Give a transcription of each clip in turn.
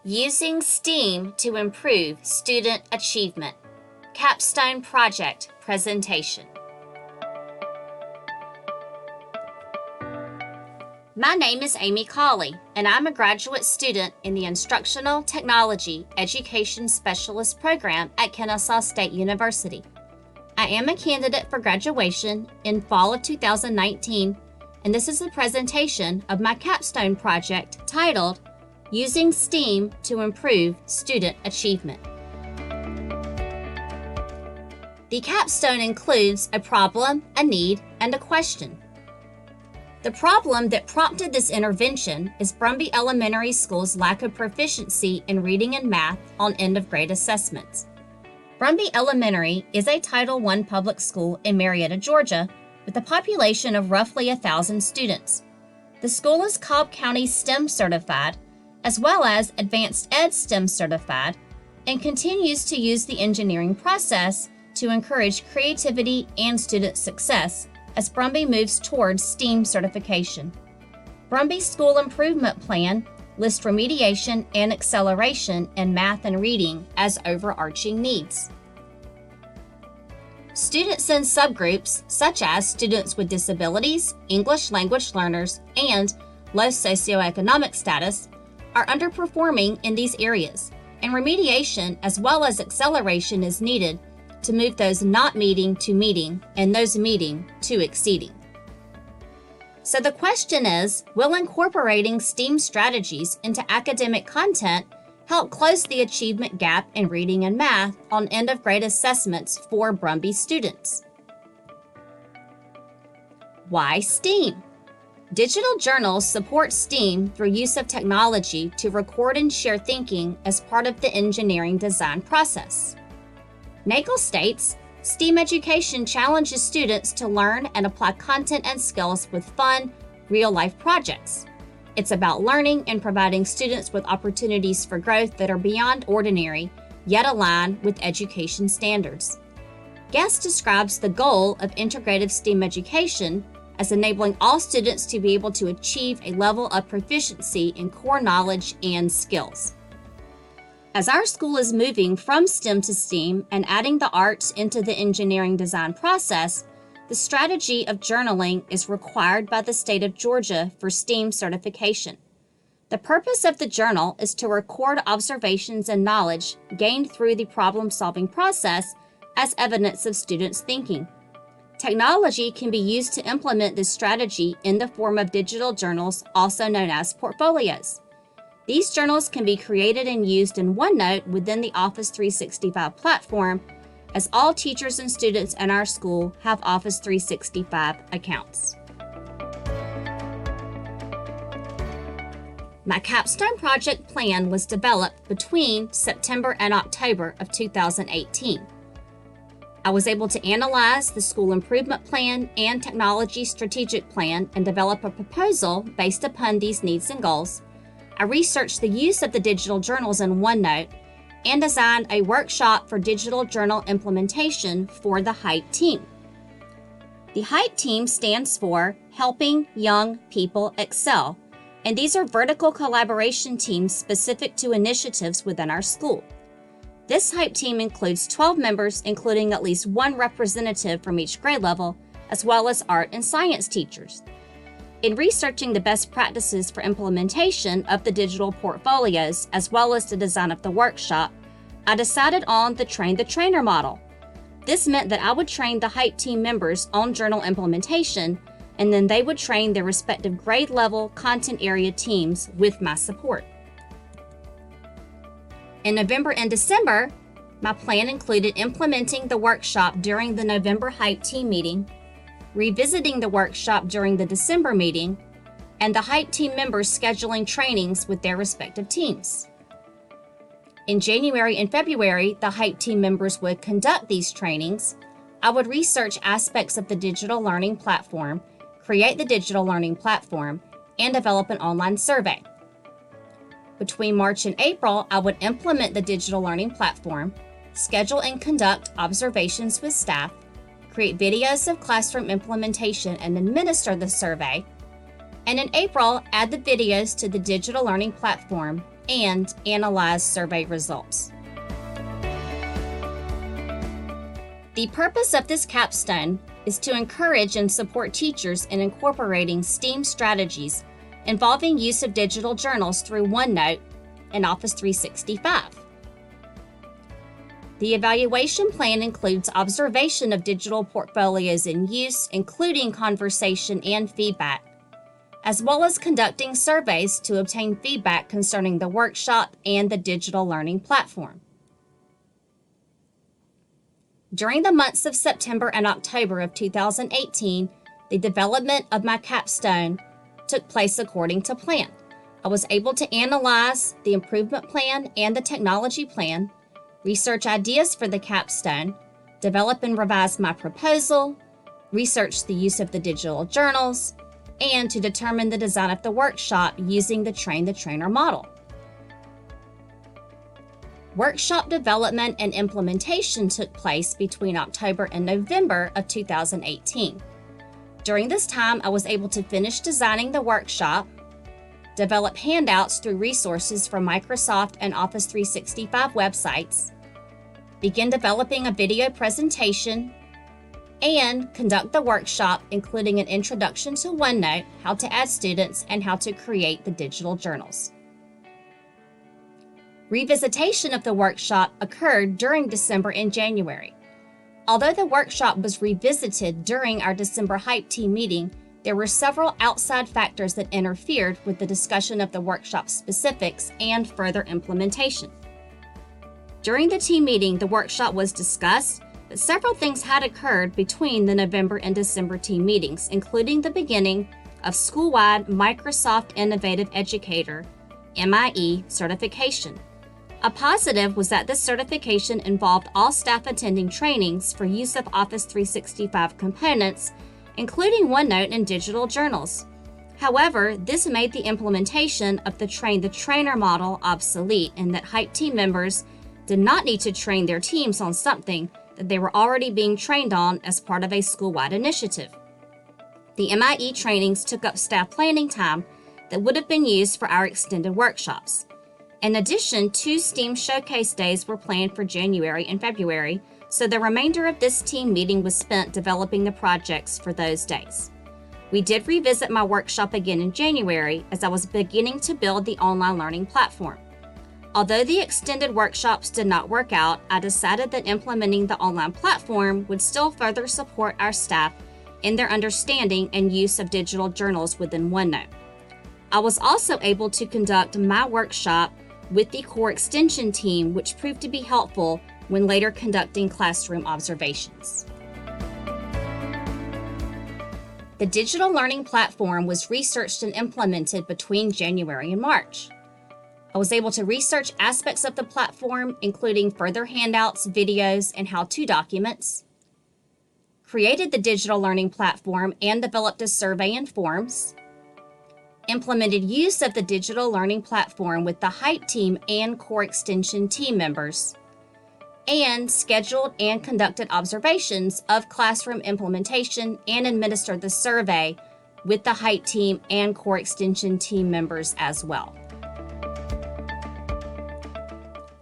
Using STEAM to improve student achievement. Capstone project presentation. My name is Amy Calley, and I'm a graduate student in the Instructional Technology Education Specialist program at Kennesaw State University. I am a candidate for graduation in fall of 2019, and this is a presentation of my capstone project titled Using STEAM to Improve Student Achievement. The capstone includes a problem, a need, and a question. The problem that prompted this intervention is Brumby Elementary School's lack of proficiency in reading and math on end-of-grade assessments. Brumby Elementary is a Title I public school in Marietta, Georgia, with a population of roughly 1,000 students. The school is Cobb County STEM certified, as well as Advanced Ed STEM certified, and continues to use the engineering process to encourage creativity and student success as Brumby moves towards STEAM certification. Brumby's School Improvement Plan lists remediation and acceleration in math and reading as overarching needs. Students in subgroups, such as students with disabilities, English language learners, and low socioeconomic status, are underperforming in these areas, and remediation as well as acceleration is needed to move those not meeting to meeting and those meeting to exceeding. So the question is, will incorporating STEAM strategies into academic content help close the achievement gap in reading and math on end-of-grade assessments for Brumby students? Why STEAM? Digital journals support STEAM through use of technology to record and share thinking as part of the engineering design process. Nagel states, STEAM education challenges students to learn and apply content and skills with fun, real-life projects. It's about learning and providing students with opportunities for growth that are beyond ordinary, yet align with education standards. Guest describes the goal of integrative STEAM education as enabling all students to be able to achieve a level of proficiency in core knowledge and skills. As our school is moving from STEM to STEAM and adding the arts into the engineering design process, the strategy of journaling is required by the state of Georgia for STEAM certification. The purpose of the journal is to record observations and knowledge gained through the problem-solving process as evidence of students' thinking. Technology can be used to implement this strategy in the form of digital journals, also known as portfolios. These journals can be created and used in OneNote within the Office 365 platform, as all teachers and students in our school have Office 365 accounts. My capstone project plan was developed between September and October of 2018. I was able to analyze the school improvement plan and technology strategic plan and develop a proposal based upon these needs and goals. I researched the use of the digital journals in OneNote and designed a workshop for digital journal implementation for the HYPE team. The HYPE team stands for Helping Young People Excel, and these are vertical collaboration teams specific to initiatives within our school. This HYPE team includes 12 members, including at least one representative from each grade level, as well as art and science teachers. In researching the best practices for implementation of the digital portfolios, as well as the design of the workshop, I decided on the Train the Trainer model. This meant that I would train the HYPE team members on journal implementation, and then they would train their respective grade level content area teams with my support. In November and December, my plan included implementing the workshop during the November HYPE team meeting, revisiting the workshop during the December meeting, and the HYPE team members scheduling trainings with their respective teams. In January and February, the HYPE team members would conduct these trainings. I would research aspects of the digital learning platform, create the digital learning platform, and develop an online survey. Between March and April, I would implement the digital learning platform, schedule and conduct observations with staff, create videos of classroom implementation and administer the survey, And in April, add the videos to the digital learning platform and analyze survey results. The purpose of this capstone is to encourage and support teachers in incorporating STEAM strategies involving use of digital journals through OneNote and Office 365. The evaluation plan includes observation of digital portfolios in use, including conversation and feedback, as well as conducting surveys to obtain feedback concerning the workshop and the digital learning platform. During the months of September and October of 2018, the development of my capstone took place according to plan. I was able to analyze the improvement plan and the technology plan, research ideas for the capstone, develop and revise my proposal, research the use of the digital journals, and to determine the design of the workshop using the Train the Trainer model. Workshop development and implementation took place between October and November of 2018. During this time, I was able to finish designing the workshop, develop handouts through resources from Microsoft and Office 365 websites, begin developing a video presentation, and conduct the workshop, including an introduction to OneNote, how to add students, and how to create the digital journals. Revisitation of the workshop occurred during December and January. Although the workshop was revisited during our December Hype Team meeting, there were several outside factors that interfered with the discussion of the workshop specifics and further implementation. During the team meeting, the workshop was discussed, but several things had occurred between the November and December team meetings, including the beginning of school-wide Microsoft Innovative Educator, MIE, certification. A positive was that this certification involved all staff attending trainings for use of Office 365 components, including OneNote and digital journals. However, this made the implementation of the Train the Trainer model obsolete, in that Hype team members did not need to train their teams on something that they were already being trained on as part of a school-wide initiative. The MIE trainings took up staff planning time that would have been used for our extended workshops. In addition, 2 STEAM showcase days were planned for January and February, so the remainder of this team meeting was spent developing the projects for those days. We did revisit my workshop again in January as I was beginning to build the online learning platform. Although the extended workshops did not work out, I decided that implementing the online platform would still further support our staff in their understanding and use of digital journals within OneNote. I was also able to conduct my workshop with the core extension team, which proved to be helpful when later conducting classroom observations. The digital learning platform was researched and implemented between January and March. I was able to research aspects of the platform, including further handouts, videos, and how-to documents, created the digital learning platform and developed a survey and forms, implemented use of the digital learning platform with the Hype team and core extension team members, and scheduled and conducted observations of classroom implementation and administered the survey with the Hype team and core extension team members as well.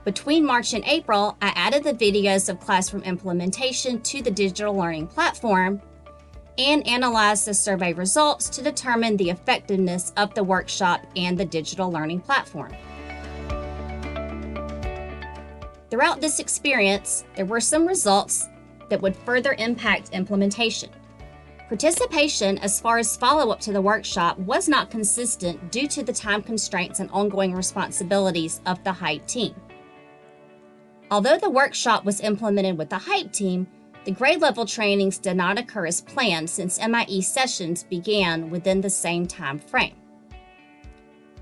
Between March and April, I added the videos of classroom implementation to the digital learning platform and analyzed the survey results to determine the effectiveness of the workshop and the digital learning platform. Throughout this experience, there were some results that would further impact implementation. Participation as far as follow-up to the workshop was not consistent due to the time constraints and ongoing responsibilities of the Hype team. Although the workshop was implemented with the Hype team, the grade level trainings did not occur as planned since MIE sessions began within the same time frame.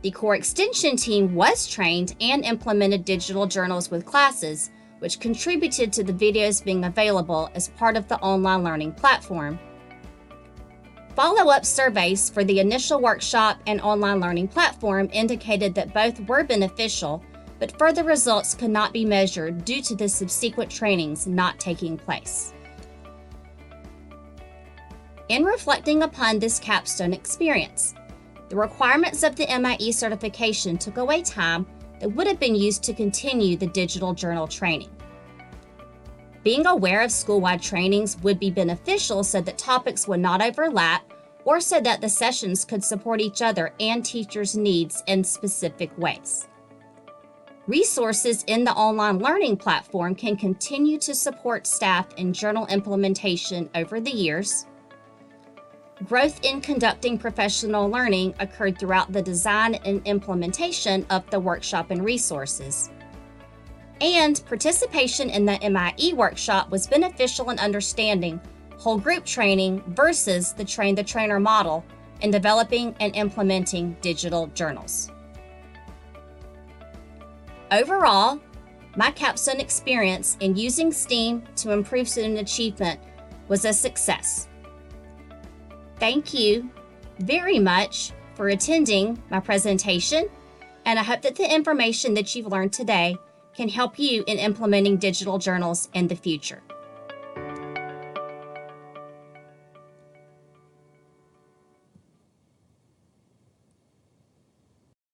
The core extension team was trained and implemented digital journals with classes, which contributed to the videos being available as part of the online learning platform. Follow-up surveys for the initial workshop and online learning platform indicated that both were beneficial, but further results could not be measured due to the subsequent trainings not taking place. In reflecting upon this capstone experience, The requirements of the MIE certification took away time that would have been used to continue the digital journal training. Being aware of school-wide trainings would be beneficial so that topics would not overlap or so that the sessions could support each other and teachers' needs in specific ways. Resources in the online learning platform can continue to support staff in journal implementation over the years. Growth in conducting professional learning occurred throughout the design and implementation of the workshop and resources. And participation in the MIE workshop was beneficial in understanding whole group training versus the train-the-trainer model in developing and implementing digital journals. Overall, my Capstone experience in using STEAM to improve student achievement was a success. Thank you very much for attending my presentation, and I hope that the information that you've learned today can help you in implementing digital journals in the future.